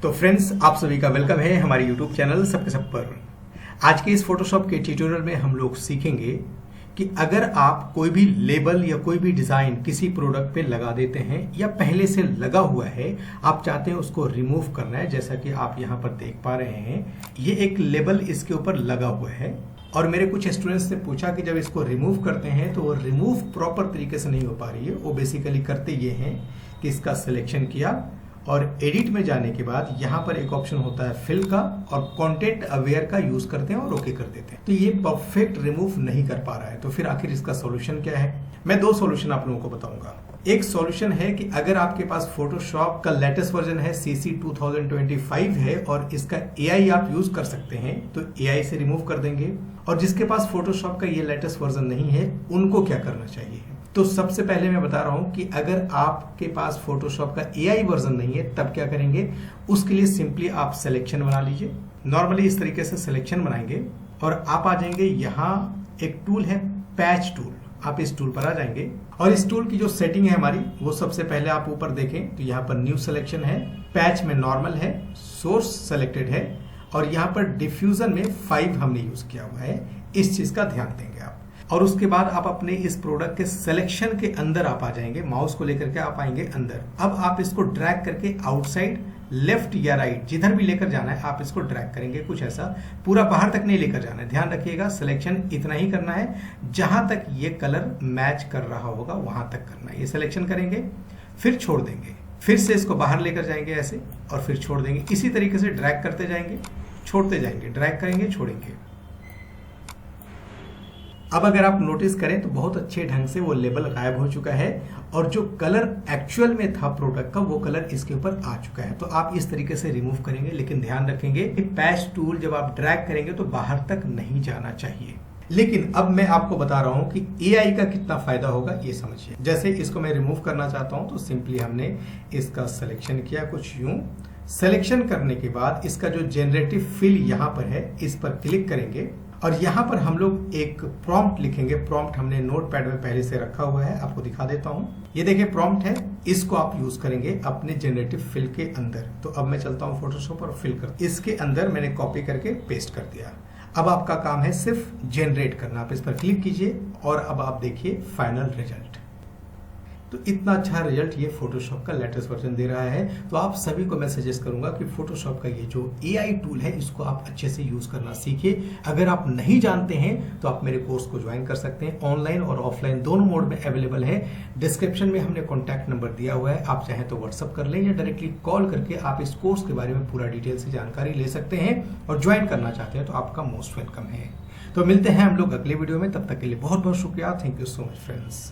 तो फ्रेंड्स, आप सभी का वेलकम है हमारे YouTube चैनल सबके सब पर। आज के इस फोटोशॉप के ट्यूटोरियल में हम लोग सीखेंगे कि अगर आप कोई भी लेबल या कोई भी डिजाइन किसी प्रोडक्ट पे लगा देते हैं या पहले से लगा हुआ है, आप चाहते हैं उसको रिमूव करना है। जैसा कि आप यहाँ पर देख पा रहे हैं, ये एक लेबल इसके ऊपर लगा हुआ है और मेरे कुछ स्टूडेंट्स ने पूछा कि जब इसको रिमूव करते हैं तो वो रिमूव प्रॉपर तरीके से नहीं हो पा रही है। वो बेसिकली करते ये हैं कि इसका सिलेक्शन किया और एडिट में जाने के बाद यहाँ पर एक ऑप्शन होता है फिल का और कंटेंट अवेयर का यूज करते हैं और ओके कर देते हैं। तो ये परफेक्ट रिमूव नहीं कर पा रहा है। तो फिर आखिर इसका सॉल्यूशन क्या है? मैं दो सॉल्यूशन आप लोगों को बताऊंगा। एक सॉल्यूशन है कि अगर आपके पास फोटोशॉप का लेटेस्ट वर्जन है CC 2025 है और इसका AI आप यूज कर सकते हैं तो AI से रिमूव कर देंगे। और जिसके पास फोटोशॉप का ये लेटेस्ट वर्जन नहीं है उनको क्या करना चाहिए? तो सबसे पहले मैं बता रहा हूं कि अगर आपके पास फोटोशॉप का AI वर्जन नहीं है तब क्या करेंगे। उसके लिए सिंपली आप सिलेक्शन बना लीजिए। नॉर्मली इस तरीके से सिलेक्शन बनाएंगे और आप आ जाएंगे, यहाँ एक टूल है पैच टूल, आप इस टूल पर आ जाएंगे और इस टूल की जो सेटिंग है हमारी वो सबसे पहले आप ऊपर देखें तो यहाँ पर न्यू सिलेक्शन है, पैच में नॉर्मल है, सोर्स सेलेक्टेड है और यहाँ पर डिफ्यूजन में 5 हमने यूज किया हुआ है। इस चीज का ध्यान देंगे आप। और उसके बाद आप अपने इस प्रोडक्ट के सिलेक्शन के अंदर आप आ जाएंगे, माउस को लेकर के आप आएंगे अंदर। अब आप इसको ड्रैग करके आउटसाइड लेफ्ट या राइट जिधर भी लेकर जाना है आप इसको ड्रैग करेंगे। कुछ ऐसा पूरा बाहर तक नहीं लेकर जाना है, ध्यान रखिएगा। सिलेक्शन इतना ही करना है जहां तक ये कलर मैच कर रहा होगा वहां तक करना है। ये सिलेक्शन करेंगे फिर छोड़ देंगे, फिर से इसको बाहर लेकर जाएंगे ऐसे और फिर छोड़ देंगे। इसी तरीके से ड्रैग करते जाएंगे, छोड़ते जाएंगे, ड्रैग करेंगे, छोड़ेंगे। अब अगर आप नोटिस करें तो बहुत अच्छे ढंग से वो लेबल गायब हो चुका है और जो कलर एक्चुअल में था प्रोडक्ट का वो कलर इसके ऊपर आ चुका है। तो आप इस तरीके से रिमूव करेंगे, लेकिन ध्यान रखेंगे कि पैच टूल जब आप ड्रैग करेंगे तो बाहर तक नहीं जाना चाहिए। लेकिन अब मैं आपको बता रहा हूं कि AI का कितना फायदा होगा ये समझिए। जैसे इसको मैं रिमूव करना चाहता हूं तो सिंपली हमने इसका सिलेक्शन किया कुछ यूं। सिलेक्शन करने के बाद इसका जो जनरेटिव फिल यहाँ पर है इस पर क्लिक करेंगे और यहाँ पर हम लोग एक प्रॉम्प्ट लिखेंगे। प्रॉम्प्ट हमने नोटपैड में पहले से रखा हुआ है, आपको दिखा देता हूँ। ये देखिए प्रॉम्प्ट है, इसको आप यूज करेंगे अपने जनरेटिव फिल के अंदर। तो अब मैं चलता हूँ फोटोशॉप और फिल कर, इसके अंदर मैंने कॉपी करके पेस्ट कर दिया। अब आपका काम है सिर्फ जनरेट करना। आप इस पर क्लिक कीजिए और अब आप देखिए फाइनल रिजल्ट। तो इतना अच्छा रिजल्ट ये फोटोशॉप का लेटेस्ट वर्जन दे रहा है। तो आप सभी को मैं सजेस्ट करूंगा कि फोटोशॉप का ये जो AI टूल है इसको आप अच्छे से यूज करना सीखिए। अगर आप नहीं जानते हैं तो आप मेरे कोर्स को ज्वाइन कर सकते हैं। ऑनलाइन और ऑफलाइन दोनों मोड में अवेलेबल है। डिस्क्रिप्शन में हमने कॉन्टैक्ट नंबर दिया हुआ है, आप चाहें तो व्हाट्सअप कर लें या डायरेक्टली कॉल करके आप इस कोर्स के बारे में पूरा डिटेल से जानकारी ले सकते हैं। और ज्वाइन करना चाहते हैं तो आपका मोस्ट वेलकम है। तो मिलते हैं हम लोग अगले वीडियो में, तब तक के लिए बहुत बहुत शुक्रिया। Thank you so much friends.